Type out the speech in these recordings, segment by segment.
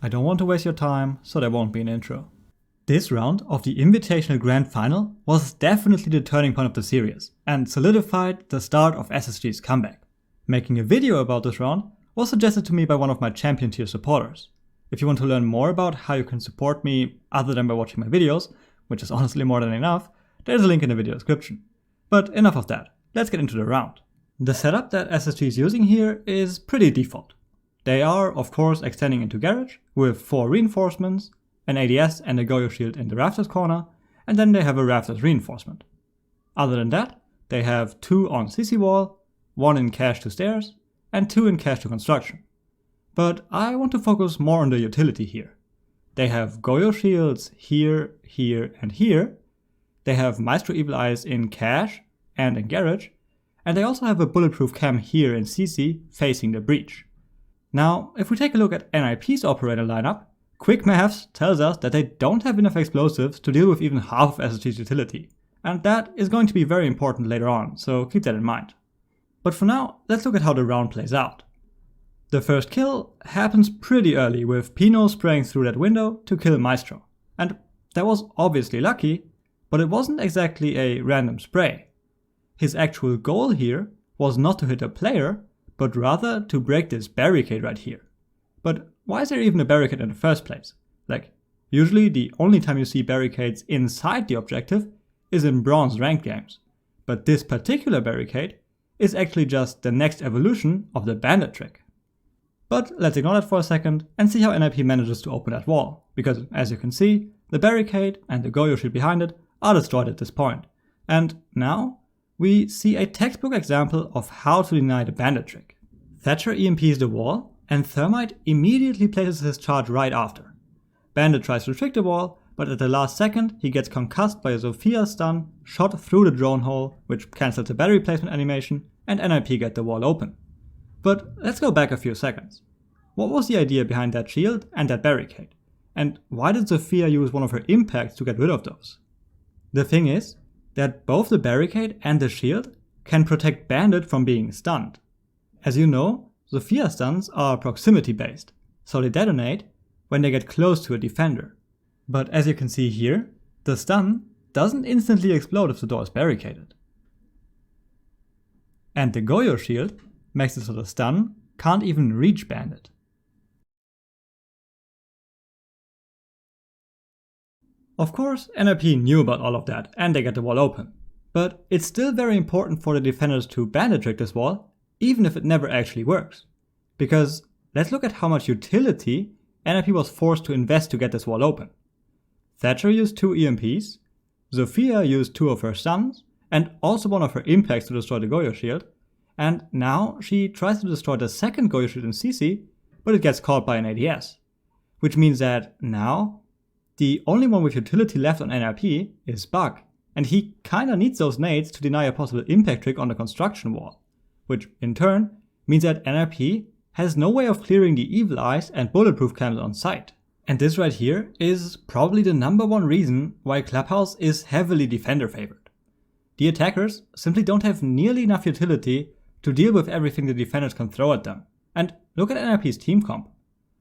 I don't want to waste your time, so there won't be an intro. This round of the Invitational Grand Final was definitely the turning point of the series and solidified the start of SSG's comeback. Making a video about this round was suggested to me by one of my champion tier supporters. If you want to learn more about how you can support me other than by watching my videos, which is honestly more than enough, there's a link in the video description. But enough of that, let's get into the round. The setup that SSG is using here is pretty default. They are, of course, extending into garage with 4 reinforcements, an ADS and a Goyo shield in the rafters corner, and then they have a rafters reinforcement. Other than that, they have 2 on CC wall, 1 in cache to stairs, and 2 in cache to construction. But I want to focus more on the utility here. They have Goyo shields here, here, and here. They have Maestro Evil Eyes in cache and in garage, and they also have a bulletproof cam here in CC facing the breach. Now, if we take a look at NIP's operator lineup, quick maths tells us that they don't have enough explosives to deal with even half of SSG's utility, and that is going to be very important later on, so keep that in mind. But for now, let's look at how the round plays out. The first kill happens pretty early with Pino spraying through that window to kill Maestro, and that was obviously lucky, but it wasn't exactly a random spray. His actual goal here was not to hit a player, but rather to break this barricade right here. But why is there even a barricade in the first place? Like, usually the only time you see barricades inside the objective is in bronze ranked games. But this particular barricade is actually just the next evolution of the bandit trick. But let's ignore that for a second and see how NIP manages to open that wall, because as you can see, the barricade and the Goyo shield behind it are destroyed at this point. And now we see a textbook example of how to deny the bandit trick. Thatcher EMPs the wall, and Thermite immediately places his charge right after. Bandit tries to trick the wall, but at the last second he gets concussed by a Zofia stun shot through the drone hole, which cancels the battery placement animation, and NIP get the wall open. But let's go back a few seconds. What was the idea behind that shield and that barricade? And why did Zofia use one of her impacts to get rid of those? The thing is that both the barricade and the shield can protect Bandit from being stunned. As you know, Zofia stuns are proximity based, so they detonate when they get close to a defender. But as you can see here, the stun doesn't instantly explode if the door is barricaded. And the Goyo shield makes it so the stun can't even reach Bandit. Of course, NIP knew about all of that and they get the wall open, but it's still very important for the defenders to bandit trick this wall, even if it never actually works. Because let's look at how much utility NIP was forced to invest to get this wall open. Thatcher used 2 EMPs, Zofia used 2 of her stuns, and also 1 of her impacts to destroy the Goyo shield, and now she tries to destroy the second Goyo shield in CC, but it gets caught by an ADS. Which means that now, the only one with utility left on NIP is Bug, and he kinda needs those nades to deny a possible impact trick on the construction wall, which in turn means that NIP has no way of clearing the evil eyes and bulletproof cams on site. And this right here is probably the #1 reason why Clubhouse is heavily defender favored. The attackers simply don't have nearly enough utility to deal with everything the defenders can throw at them. And look at NIP's team comp.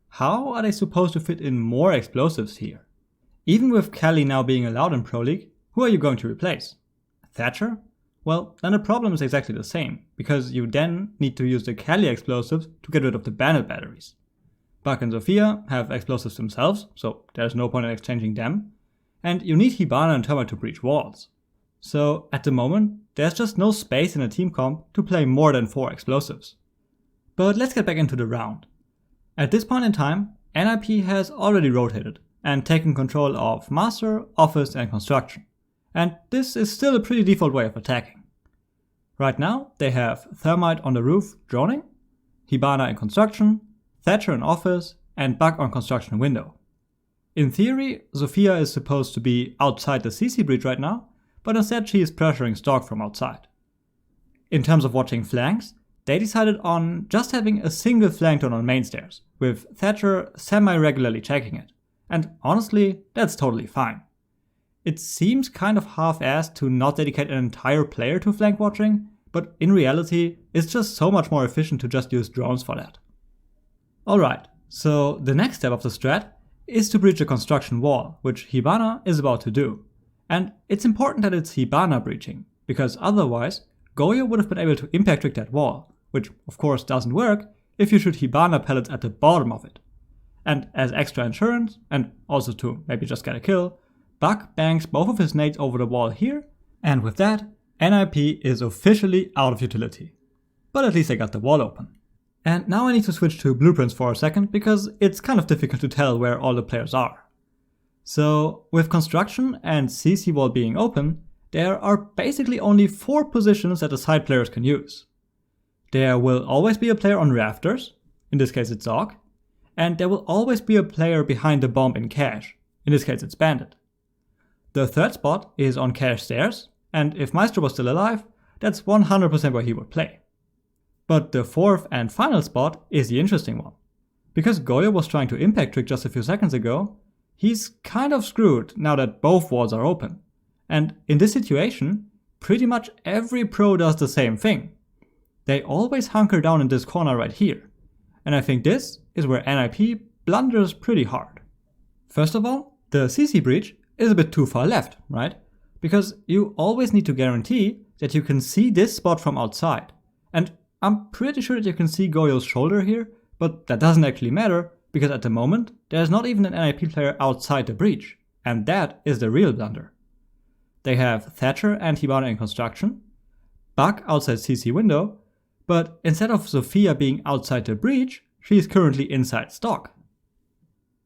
How are they supposed to fit in more explosives here? Even with Kelly now being allowed in Pro League, who are you going to replace? Thatcher? Well, then the problem is exactly the same, because you then need to use the Kelly explosives to get rid of the bandit batteries. Buck and Zofia have explosives themselves, so there's no point in exchanging them, and you need Hibana and Termite to breach walls. So at the moment, there's just no space in a team comp to play more than 4 explosives. But let's get back into the round. At this point in time, NIP has already rotated and taken control of Master, Office and Construction. And this is still a pretty default way of attacking. Right now, they have Thermite on the roof droning, Hibana in Construction, Thatcher in Office, and Bug on Construction window. In theory, Zofia is supposed to be outside the CC breach right now, but instead she is pressuring Stalk from outside. In terms of watching flanks, they decided on just having a single flank drone on main stairs, with Thatcher semi-regularly checking it. And honestly, that's totally fine. It seems kind of half-assed to not dedicate an entire player to flank watching, but in reality, it's just so much more efficient to just use drones for that. Alright, So the next step of the strat is to breach a construction wall, which Hibana is about to do. And it's important that it's Hibana breaching, because otherwise Goyo would have been able to impact trick that wall, which of course doesn't work if you shoot Hibana pellets at the bottom of it. And as extra insurance, and also to maybe just get a kill, Buck bangs both of his nades over the wall here, and with that, NIP is officially out of utility. But at least I got the wall open. And now I need to switch to blueprints for a second, because it's kind of difficult to tell where all the players are. So with construction and CC wall being open, there are basically only 4 positions that the side players can use. There will always be a player on rafters, in this case it's Zog, and there will always be a player behind the bomb in cache, in this case it's Bandit. The third spot is on cache stairs, and if Maestro was still alive, that's 100% where he would play. But the fourth and final spot is the interesting one. Because Goyo was trying to impact trick just a few seconds ago, he's kind of screwed now that both walls are open. And in this situation, pretty much every pro does the same thing. They always hunker down in this corner right here. And I think this is where NIP blunders pretty hard. First of all, the CC breach is a bit too far left, right? Because you always need to guarantee that you can see this spot from outside. And I'm pretty sure that you can see Goyo's shoulder here, but that doesn't actually matter, because at the moment, there's not even an NIP player outside the breach. And that is the real blunder. They have Thatcher and Hibana in construction, Buck outside CC window, but instead of Sophia being outside the breach, she is currently inside stock.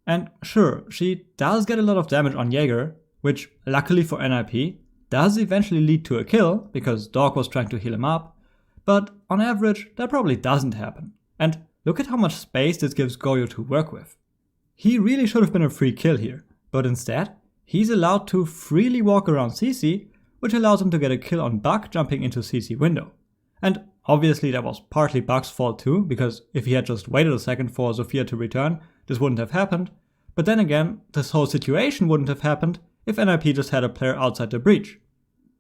And sure, she does get a lot of damage on Jaeger, which luckily for NIP does eventually lead to a kill, because Dog was trying to heal him up, but on average that probably doesn't happen. And look at how much space this gives Goyo to work with. He really should have been a free kill here, but instead, he's allowed to freely walk around CC, which allows him to get a kill on Buck jumping into CC window. And obviously that was partly Buck's fault too, because if he had just waited a second for Sophia to return, this wouldn't have happened. But then again, this whole situation wouldn't have happened if NIP just had a player outside the breach.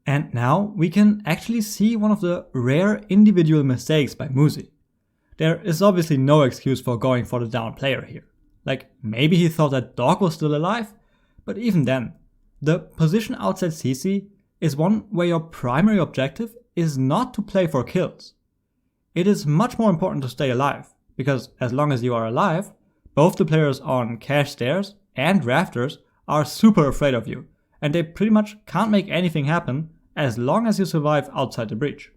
And now we can actually see one of the rare individual mistakes by Muzi. There is obviously no excuse for going for the down player here. Like, maybe he thought that Dog was still alive, but even then, the position outside CC is one where your primary objective is not to play for kills. It is much more important to stay alive, because as long as you are alive, both the players on cache stairs and rafters are super afraid of you, and they pretty much can't make anything happen as long as you survive outside the breach.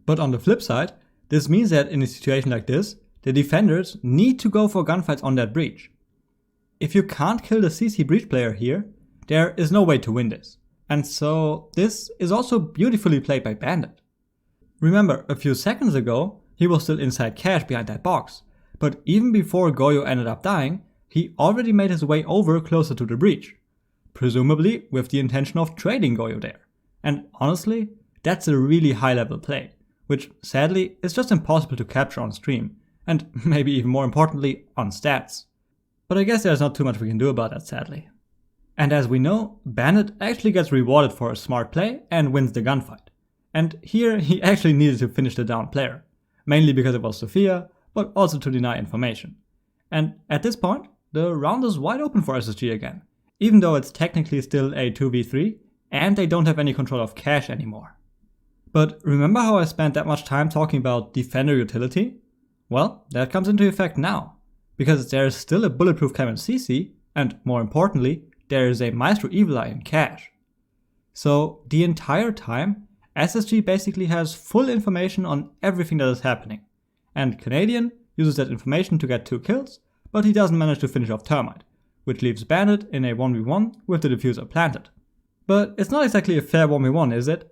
But on the flip side, this means that in a situation like this, the defenders need to go for gunfights on that breach. If you can't kill the CC breach player here, there is no way to win this. And so this is also beautifully played by Bandit. Remember, a few seconds ago, he was still inside cache behind that box, but even before Goyo ended up dying, he already made his way over closer to the breach, presumably with the intention of trading Goyo there. And honestly, that's a really high level play, which sadly is just impossible to capture on stream, and maybe even more importantly, on stats. But I guess there's not too much we can do about that, sadly. And as we know, Bandit actually gets rewarded for a smart play and wins the gunfight. And here he actually needed to finish the down player, mainly because it was Sophia, but also to deny information. And at this point, the round is wide open for SSG again, even though it's technically still a 2v3 and they don't have any control of cache anymore. But remember how I spent that much time talking about defender utility? Well, that comes into effect now, because there is still a bulletproof cam in CC, and more importantly, there is a Maestro Evil Eye in cache. So the entire time, SSG basically has full information on everything that is happening, and Canadian uses that information to get 2 kills, but he doesn't manage to finish off Termite, which leaves Bandit in a 1v1 with the diffuser planted. But it's not exactly a fair 1v1, is it?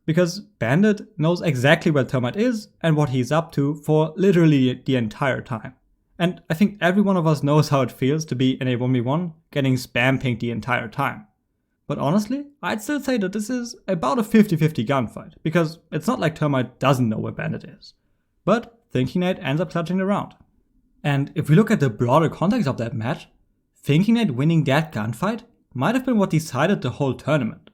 Because Bandit knows exactly where Termite is and what he's up to for literally the entire time. And I think every one of us knows how it feels to be in a 1v1 getting spam pinged the entire time. But honestly, I'd still say that this is about a 50-50 gunfight, because it's not like Termite doesn't know where Bandit is. But Thinking Knight ends up clutching the round. And if we look at the broader context of that match, Thinking Knight winning that gunfight might have been what decided the whole tournament.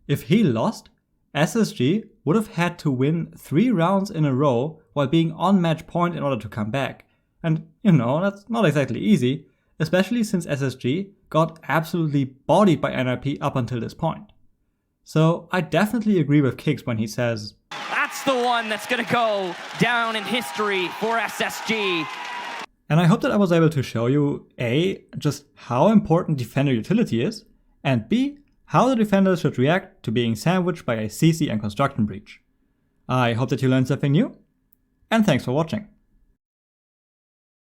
If he lost, SSG would have had to win 3 rounds in a row while being on match point in order to come back, And that's not exactly easy, especially since SSG got absolutely bodied by NRP up until this point. So I definitely agree with Kix when he says, "That's the one that's gonna go down in history for SSG." And I hope that I was able to show you A, just how important defender utility is, and B, how the defenders should react to being sandwiched by a CC and construction breach. I hope that you learned something new, and thanks for watching.